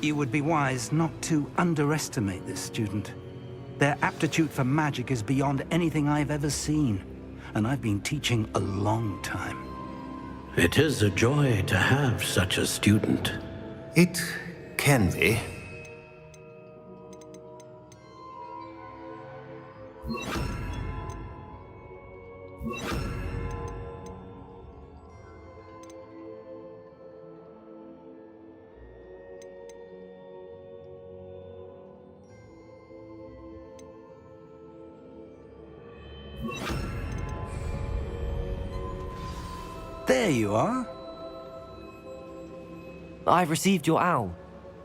You would be wise not to underestimate this student. Their aptitude for magic is beyond anything I've ever seen, and I've been teaching a long time. It is a joy to have such a student. It can be. There you are. I received your owl.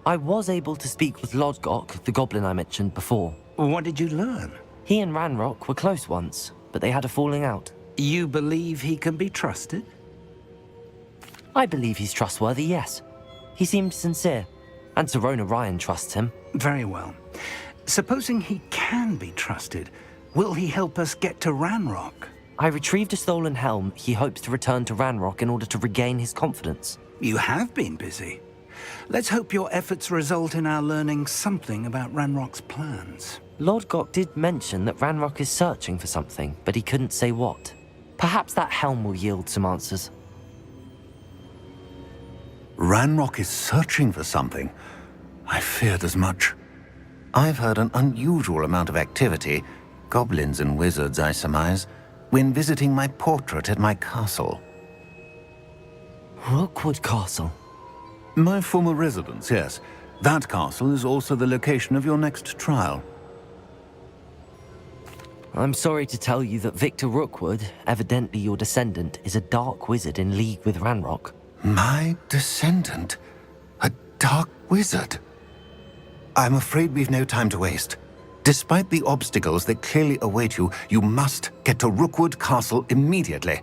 I was able to speak with Legac, the goblin I mentioned before. What did you learn? He and Ranrock were close once, but they had a falling out. You believe he can be trusted? I believe he's trustworthy, yes. He seemed sincere, and Serona Ryan trusts him. Very well. Supposing he can be trusted, will he help us get to Ranrock? I retrieved a stolen helm he hopes to return to Ranrock in order to regain his confidence. You have been busy. Let's hope your efforts result in our learning something about Ranrock's plans. Legac did mention that Ranrock is searching for something, but he couldn't say what. Perhaps that helm will yield some answers. Ranrock is searching for something. I feared as much. I've heard an unusual amount of activity, goblins and wizards, I surmise, when visiting my portrait at my castle. Rookwood Castle? My former residence, yes. That castle is also the location of your next trial. I'm sorry to tell you that Victor Rookwood, evidently your descendant, is a dark wizard in league with Ranrock. My descendant? A dark wizard? I'm afraid we've no time to waste. Despite the obstacles that clearly await you, you must get to Rookwood Castle immediately.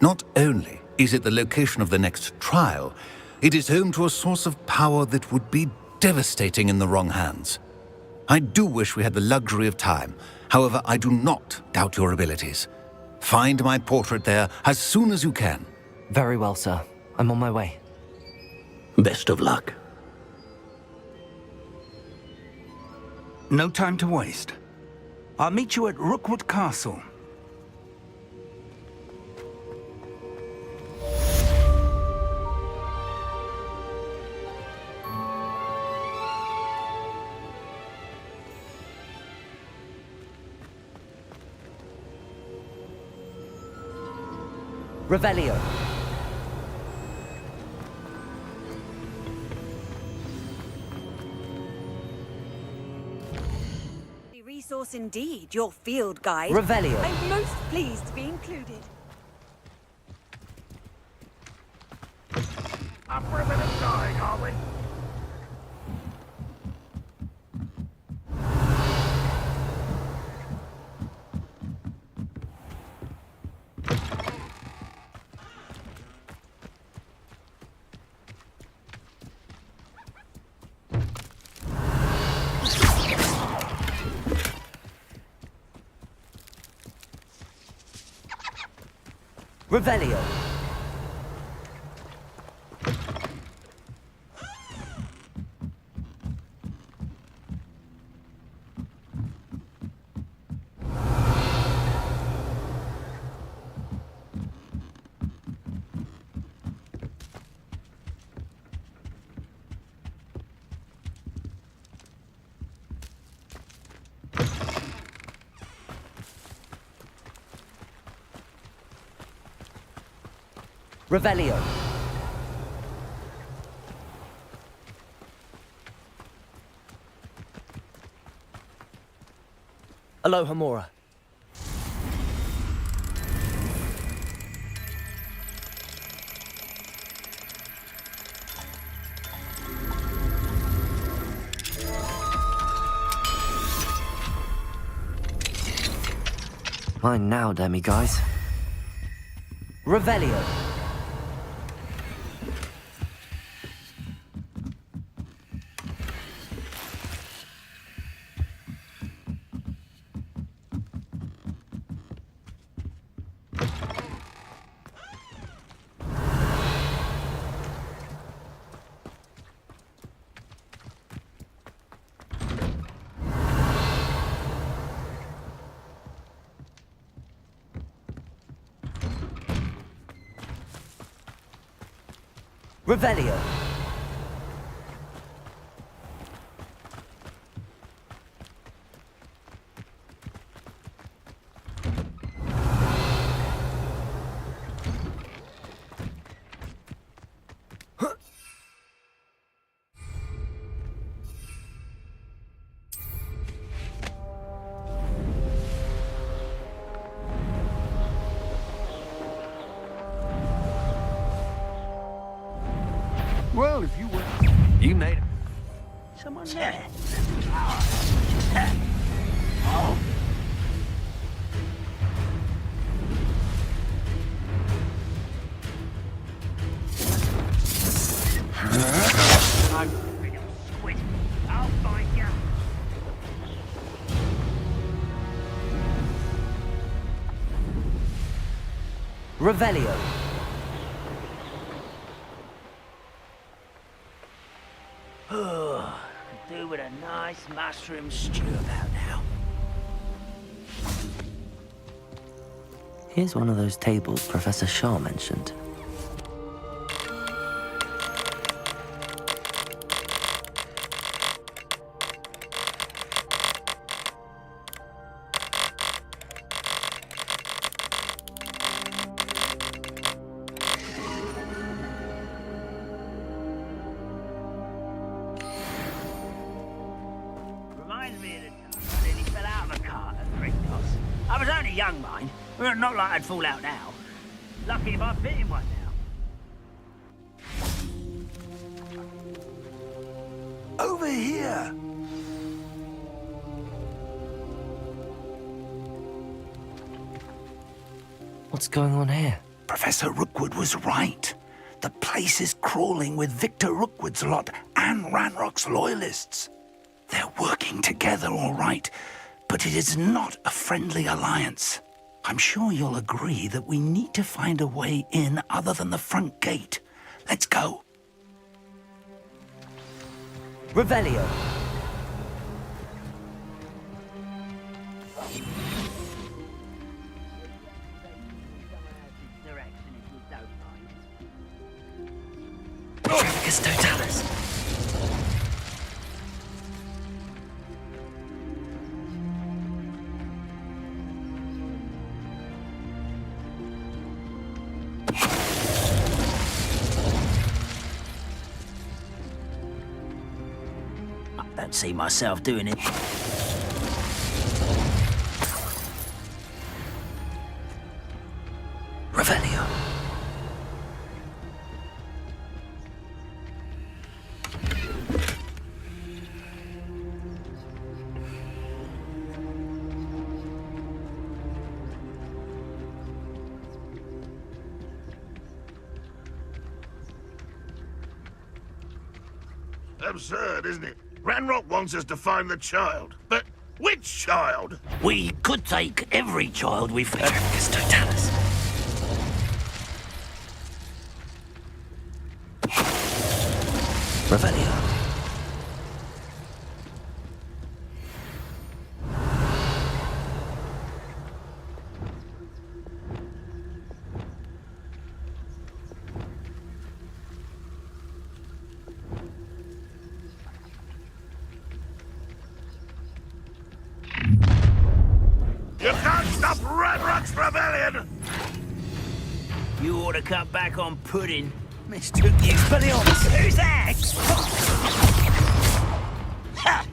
Not only is it the location of the next trial, it is home to a source of power that would be devastating in the wrong hands. I do wish we had the luxury of time. However, I do not doubt your abilities. Find my portrait there as soon as you can. Very well, sir. I'm on my way. Best of luck. No time to waste. I'll meet you at Rookwood Castle. Revelio. Resource indeed, your field guide. Revelio. I'm most pleased to be included. I'm ripping and dying, are we? Revelio. Revelio. Aloha Mora. Mine now, demiguise. Revelio. Revelio. Well, if you were... You made it. Someone there. Oh. I'm squid. I'll find you. Revelio. Could do with a nice mushroom stew about now. Here's one of those tables Professor Shaw mentioned. Reminds me of the time I nearly fell out of a cart at Gryffindor. I was only young, mind. Well, not like I'd fall out now. Lucky if I fit in one now. Over here! What's going on here? Professor Rookwood was right. The place is crawling with Victor Rookwood's lot and Ranrock's loyalists. They're working together, all right, but it is not a friendly alliance. I'm sure you'll agree that we need to find a way in other than the front gate. Let's go. Revelio. Direction if you don't mind. Trafficus Totalis. I don't see myself doing it. Revelio. Absurd, isn't it? Ranrock wants us to find the child. But which child? We could take every child we find. Trafficus Totalis. Revelio. You can't stop Ranrock's rebellion! You ought to cut back on pudding. Mistook you for the honest. Who's that? Ha!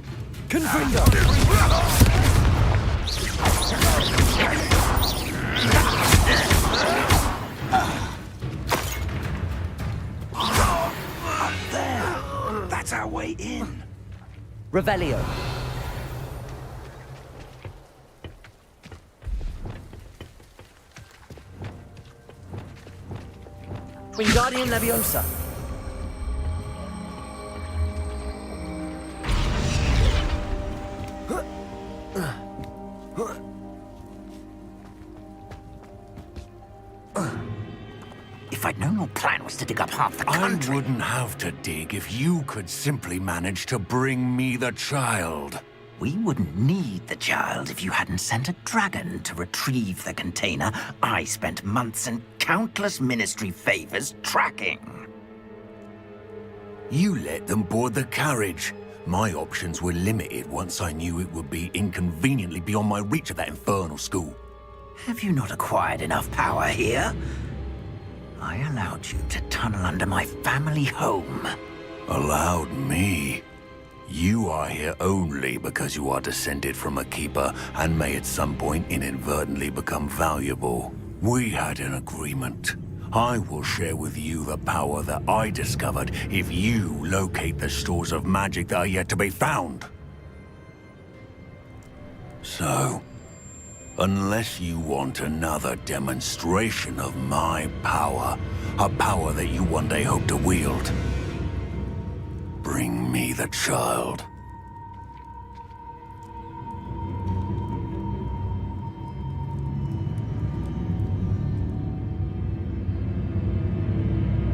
Up there. That's our way in. Revelio. Wingardium Leviosa. If I'd known your plan was to dig up half the country... I wouldn't have to dig if you could simply manage to bring me the child. We wouldn't need the child if you hadn't sent a dragon to retrieve the container I spent months and countless ministry favors tracking. You let them board the carriage. My options were limited once I knew it would be inconveniently beyond my reach at that infernal school. Have you not acquired enough power here? I allowed you to tunnel under my family home. Allowed me? You are here only because you are descended from a keeper and may at some point inadvertently become valuable. We had an agreement. I will share with you the power that I discovered if you locate the stores of magic that are yet to be found. So, unless you want another demonstration of my power, a power that you one day hope to wield, bring me the child.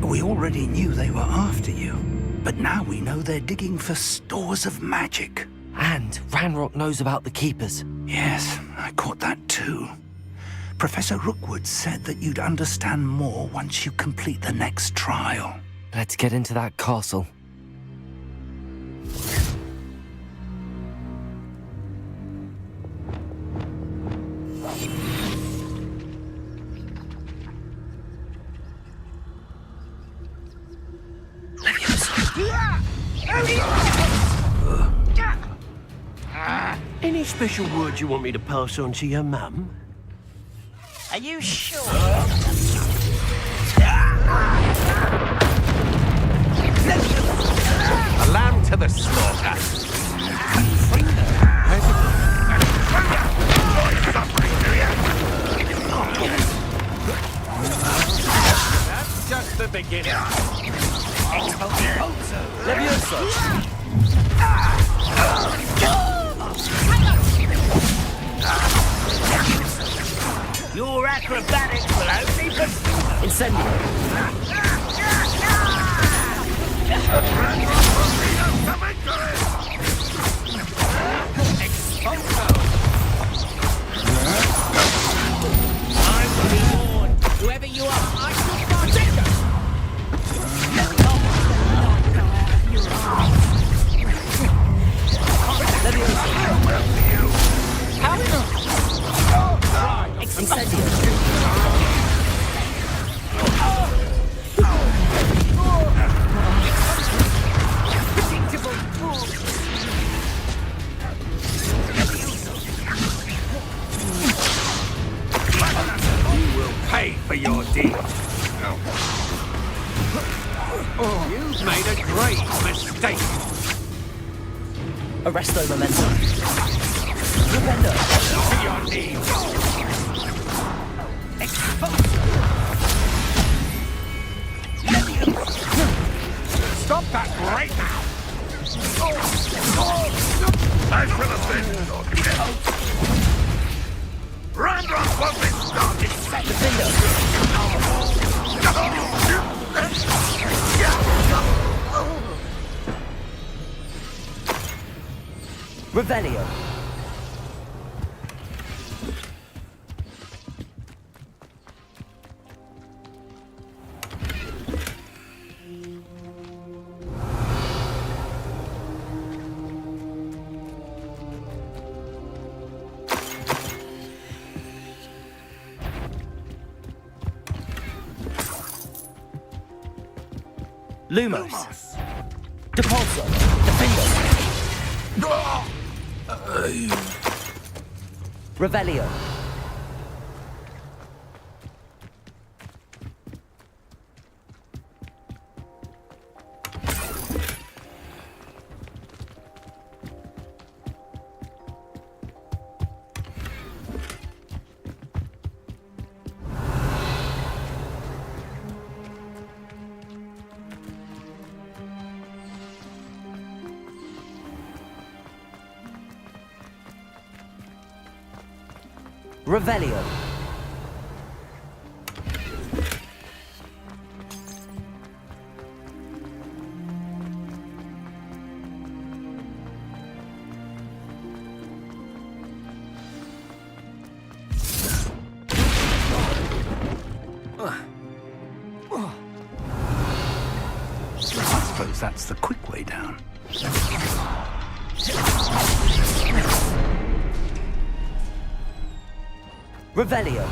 We already knew they were after you, but now we know they're digging for stores of magic. And Ranrock knows about the Keepers. Yes, I caught that too. Professor Rookwood said that you'd understand more once you complete the next trial. Let's get into that castle. Any special word you want me to pass on to your mum? Are you sure? A lamb to the slaughter. That's just the beginning. Levioso! Your acrobatics will only be... Incendio! I will be warned. Whoever you are, I shall protect you. You will pay for your deed. You've made a great mistake. Arresto Memento. Defender! To your knees. Stop that right now! I should have been your kid. Ranrock won't be started. Defender! Revelio! Lumos! Depulso! Defender! Revelio! Revelio. suppose that's the quick way down. Revelio.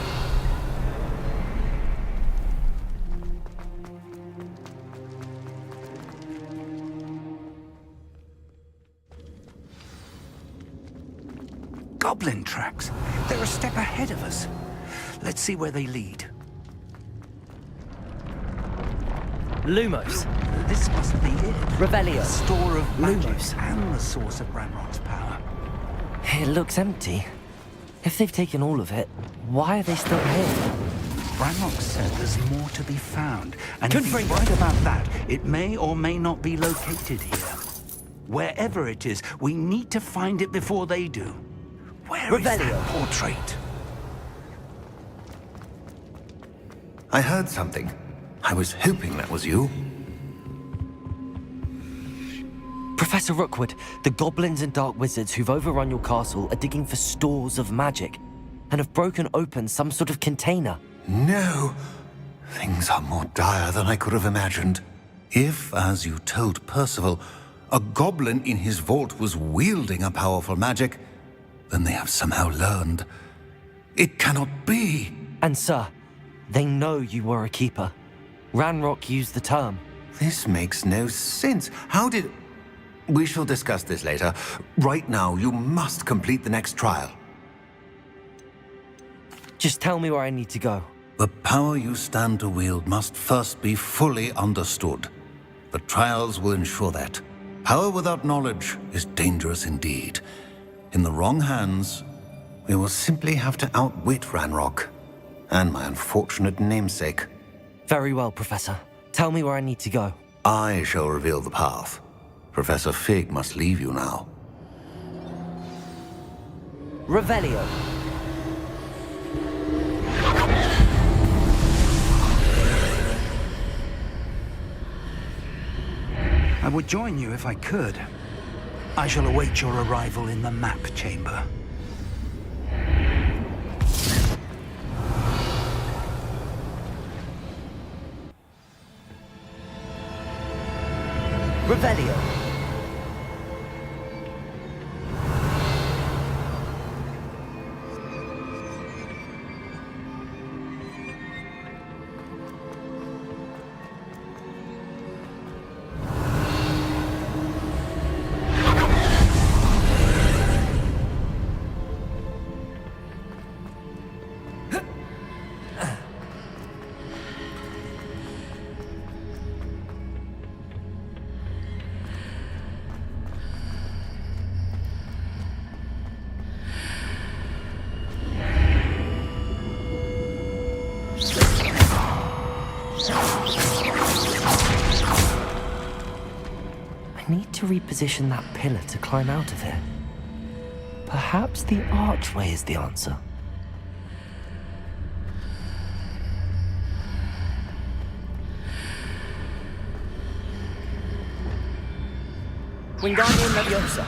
Goblin tracks. They're a step ahead of us. Let's see where they lead. Lumos. This must be it. Revelio. The store of magic Lumos. and the source of Ranrock's power. It looks empty. If they've taken all of it, why are they still here? Ranrock said there's more to be found. And if he's right about that, it may or may not be located here. Wherever it is, we need to find it before they do. Where is that portrait? I heard something. I was hoping that was you. Professor Rookwood, the goblins and dark wizards who've overrun your castle are digging for stores of magic and have broken open some sort of container. No! Things are more dire than I could have imagined. If, as you told Percival, a goblin in his vault was wielding a powerful magic, then they have somehow learned. It cannot be! And sir, they know you were a keeper. Ranrock used the term. This makes no sense. How did... We shall discuss this later. Right now, you must complete the next trial. Just tell me where I need to go. The power you stand to wield must first be fully understood. The trials will ensure that. Power without knowledge is dangerous indeed. In the wrong hands, we will simply have to outwit Ranrock and my unfortunate namesake. Very well, Professor. Tell me where I need to go. I shall reveal the path. Professor Fig must leave you now. Revelio. I would join you if I could. I shall await your arrival in the map chamber. Revelio. I need to reposition that pillar to climb out of here. Perhaps the archway is the answer. Wingardium Leviosa.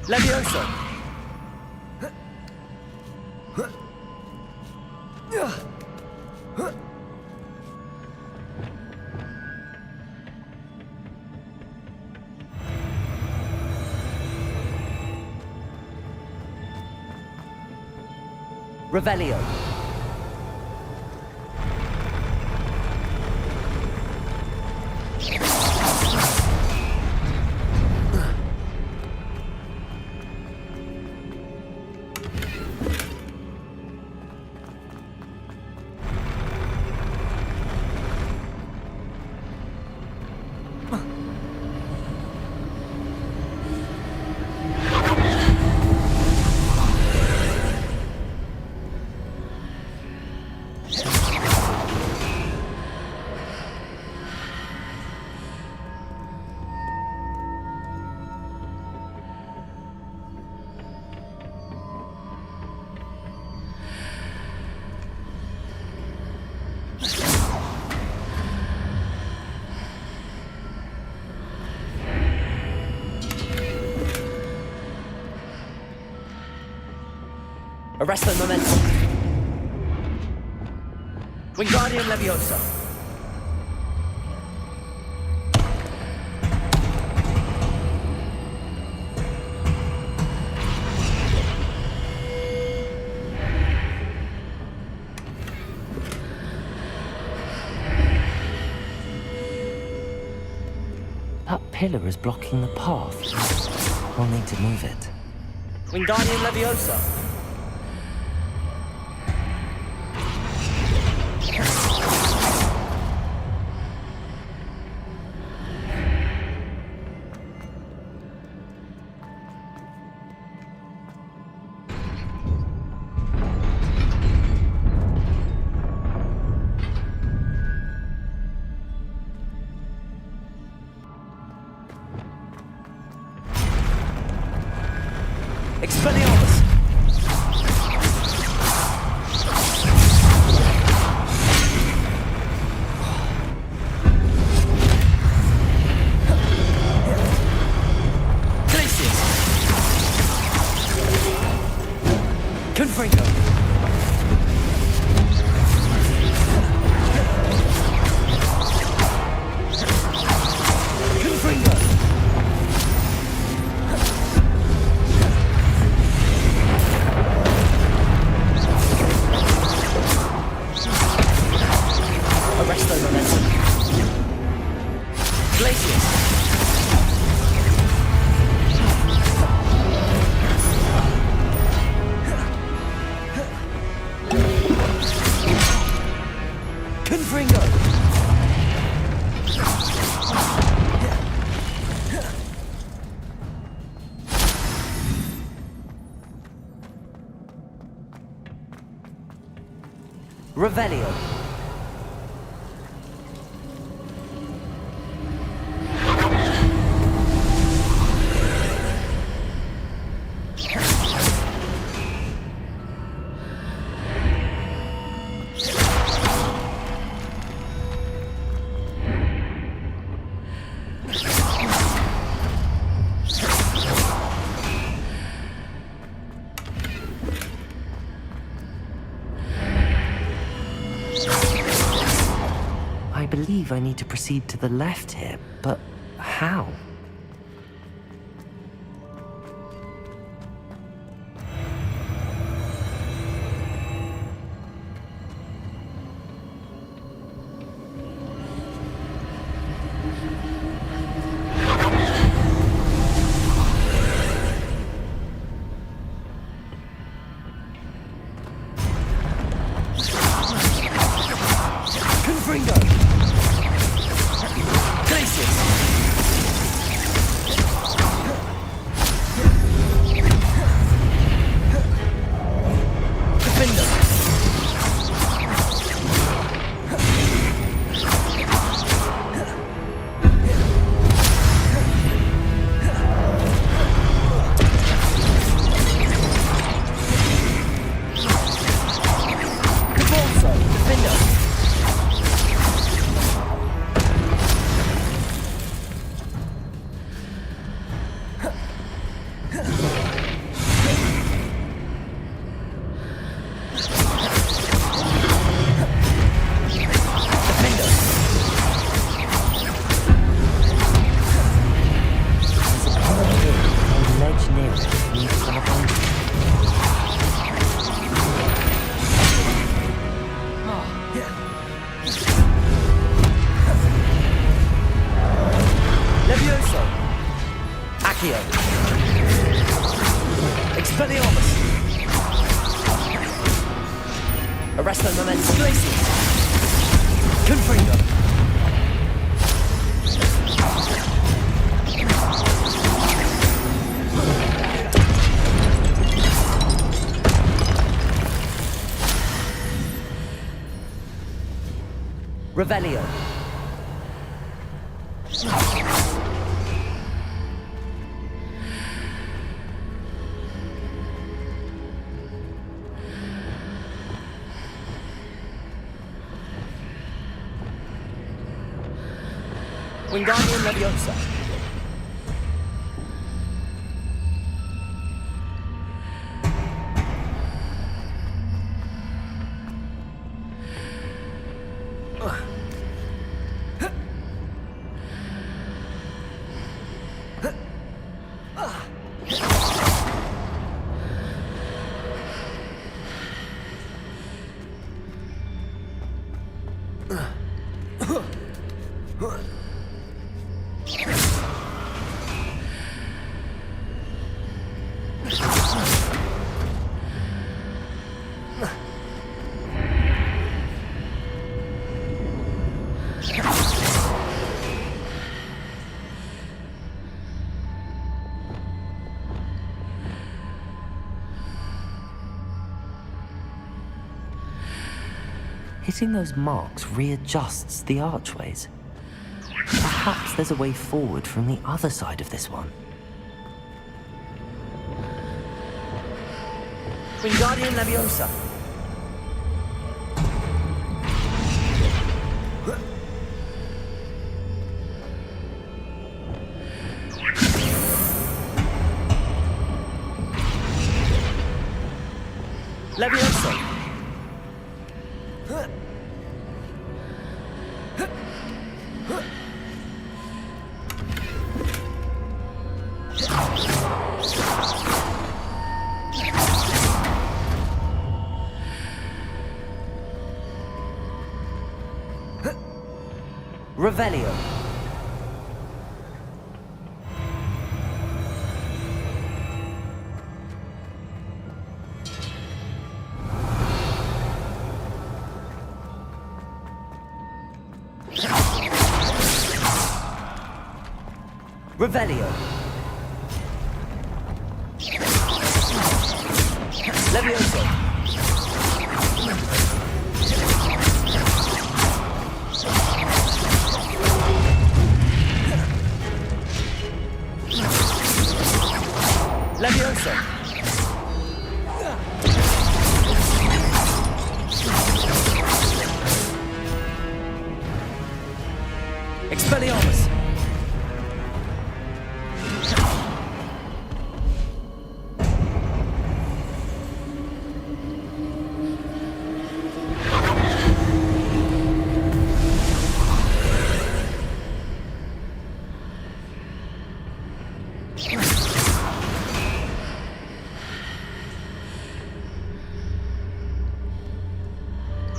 Leviosa. Revelio. Arresto Momentum. Wingardium Leviosa. That pillar is blocking the path. We'll need to move it. Wingardium Leviosa. Expelliarmus! Glacius! Confringo! Confringo! Arresto Momentum. Glacius. Confringo. Revelio. I believe I need to proceed to the left here, but how? Confringo! Glacius! Gryffindor! Cabalso! Gryffindor! Levioso! Accio! Expelliarmus! Arresto Momentum! Glacius! Confringo! Revelio! Wingardium Leviosa. Hitting those marks readjusts the archways. Perhaps there's a way forward from the other side of this one. Wingardium Leviosa. Leviosa. Revelio. Revelio. Levioso. Levioso. Expelliarmus.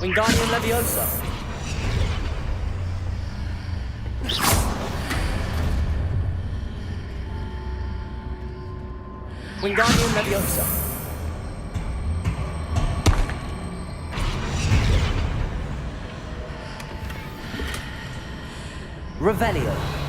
Wingardium Leviosa. Wingardium Leviosa. Revelio.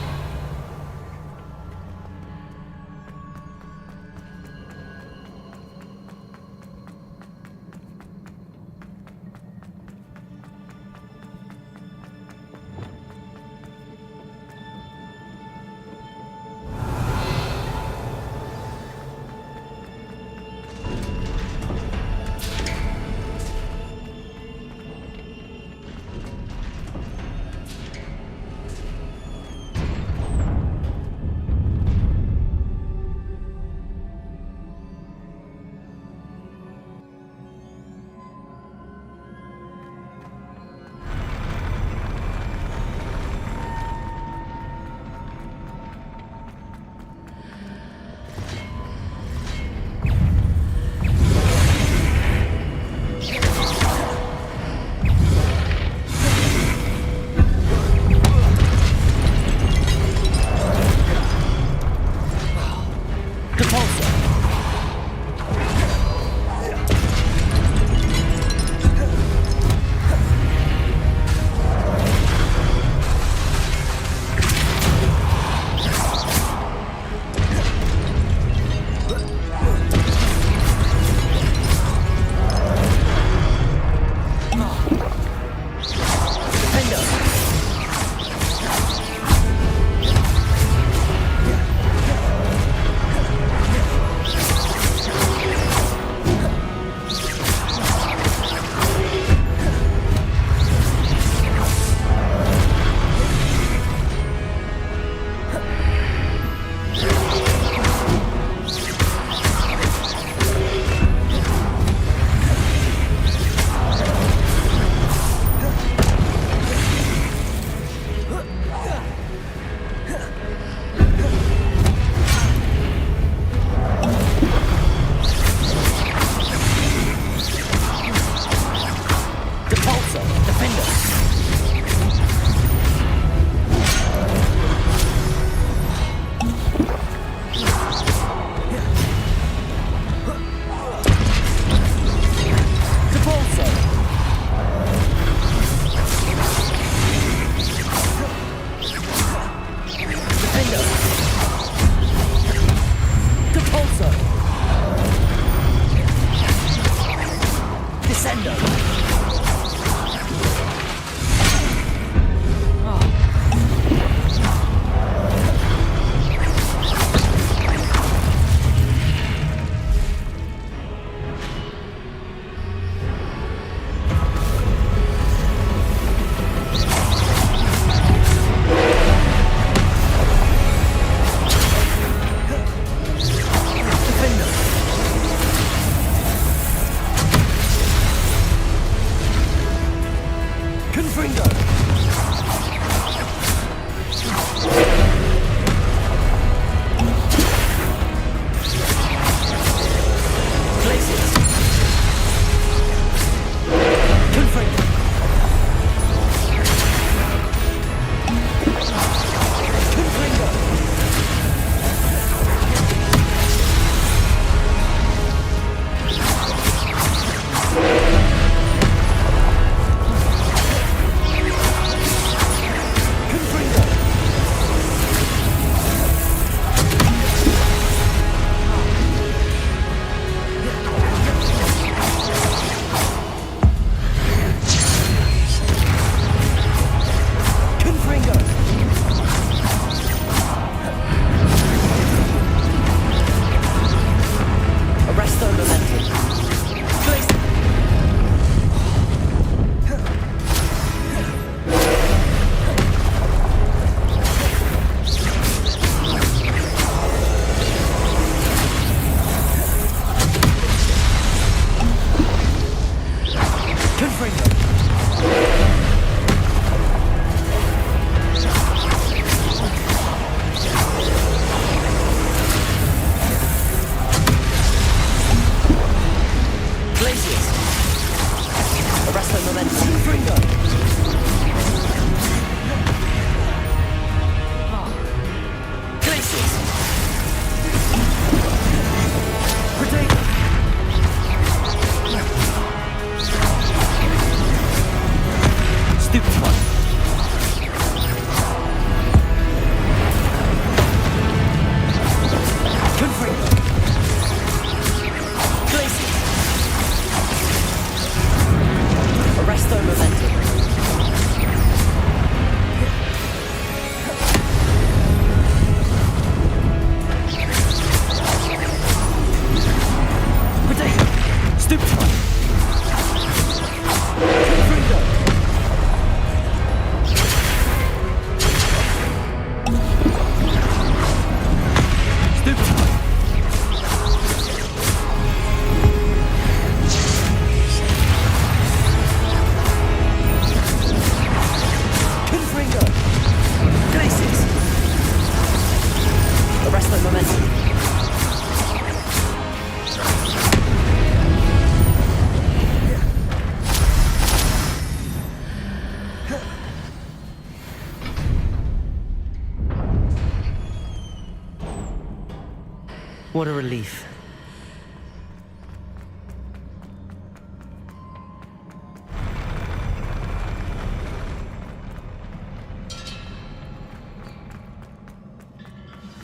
What a relief.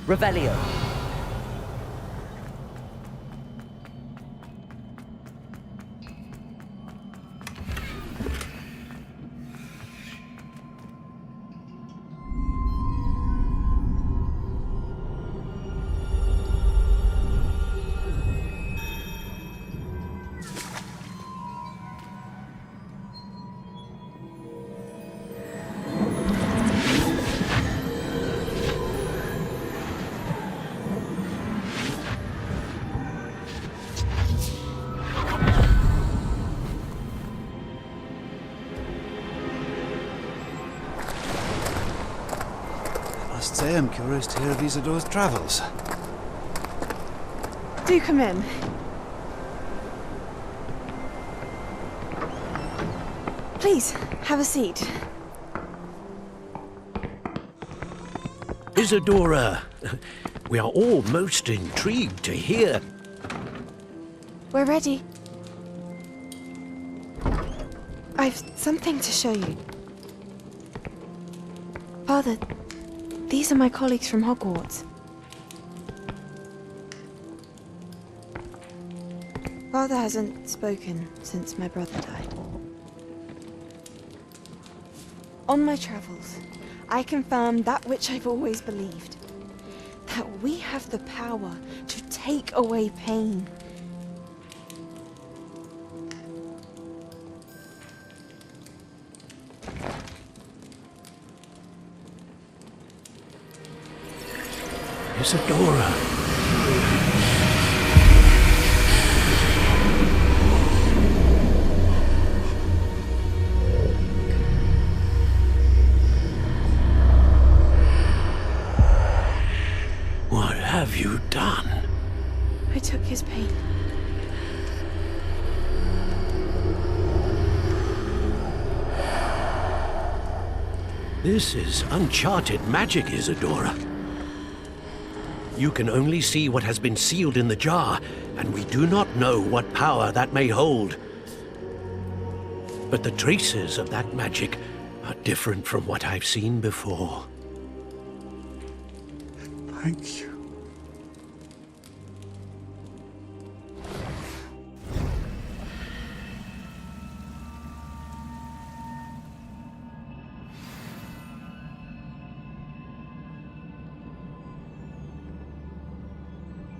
Revelio. Must say I'm curious to hear of Isadore's travels. Do come in. Please, have a seat. Isadora, we are all most intrigued to hear. We're ready. I've something to show you. Father, these are my colleagues from Hogwarts. Father hasn't spoken since my brother died. On my travels, I confirmed that which I've always believed. That we have the power to take away pain. Isadora. What have you done? I took his pain. This is uncharted magic, Isadora. You can only see what has been sealed in the jar, and we do not know what power that may hold. But the traces of that magic are different from what I've seen before. Thank you.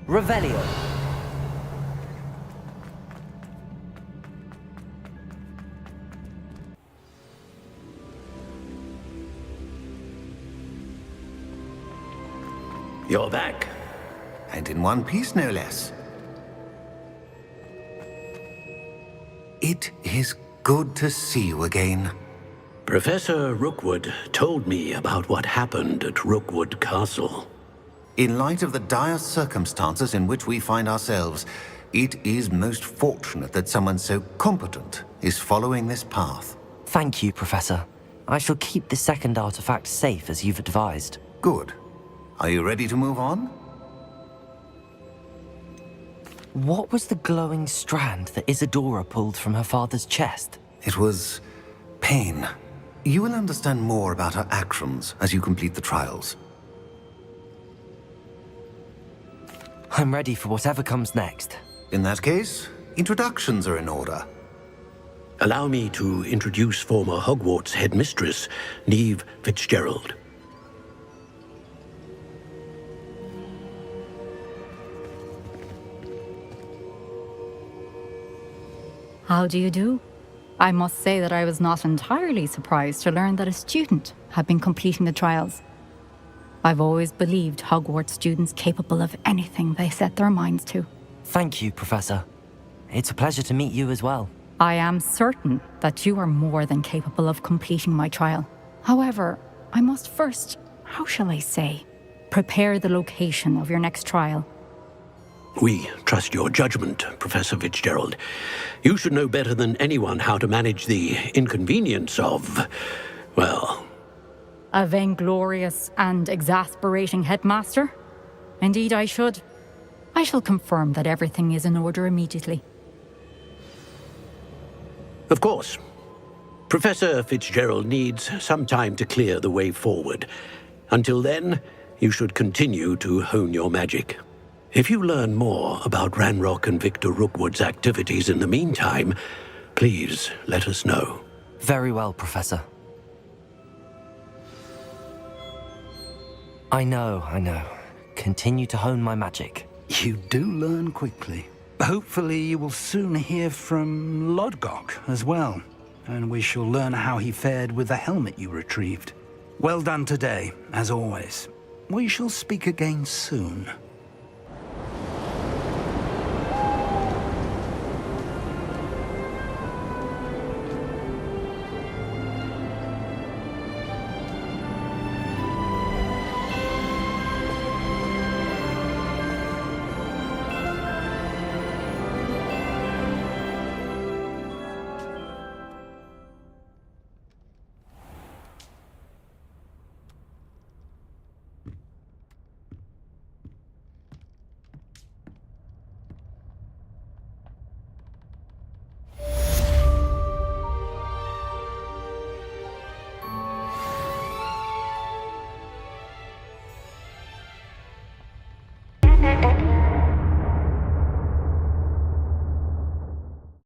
Revelio. You're back. And in one piece, no less. It is good to see you again. Professor Rookwood told me about what happened at Rookwood Castle. In light of the dire circumstances in which we find ourselves, it is most fortunate that someone so competent is following this path. Thank you, Professor. I shall keep the second artifact safe as you've advised. Good. Are you ready to move on? What was the glowing strand that Isadora pulled from her father's chest? It was pain. You will understand more about her actions as you complete the trials. I'm ready for whatever comes next. In that case, introductions are in order. Allow me to introduce former Hogwarts headmistress, Neve Fitzgerald. How do you do? I must say that I was not entirely surprised to learn that a student had been completing the trials. I've always believed Hogwarts students capable of anything they set their minds to. Thank you, Professor. It's a pleasure to meet you as well. I am certain that you are more than capable of completing my trial. However, I must first, how shall I say, prepare the location of your next trial. We trust your judgment, Professor Fitzgerald. You should know better than anyone how to manage the inconvenience of, well... A vainglorious and exasperating headmaster? Indeed I should. I shall confirm that everything is in order immediately. Of course. Professor Fitzgerald needs some time to clear the way forward. Until then, you should continue to hone your magic. If you learn more about Ranrock and Victor Rookwood's activities in the meantime, please let us know. Very well, Professor. I know. Continue to hone my magic. You do learn quickly. Hopefully you will soon hear from Lodgok as well, and we shall learn how he fared with the helmet you retrieved. Well done today, as always. We shall speak again soon.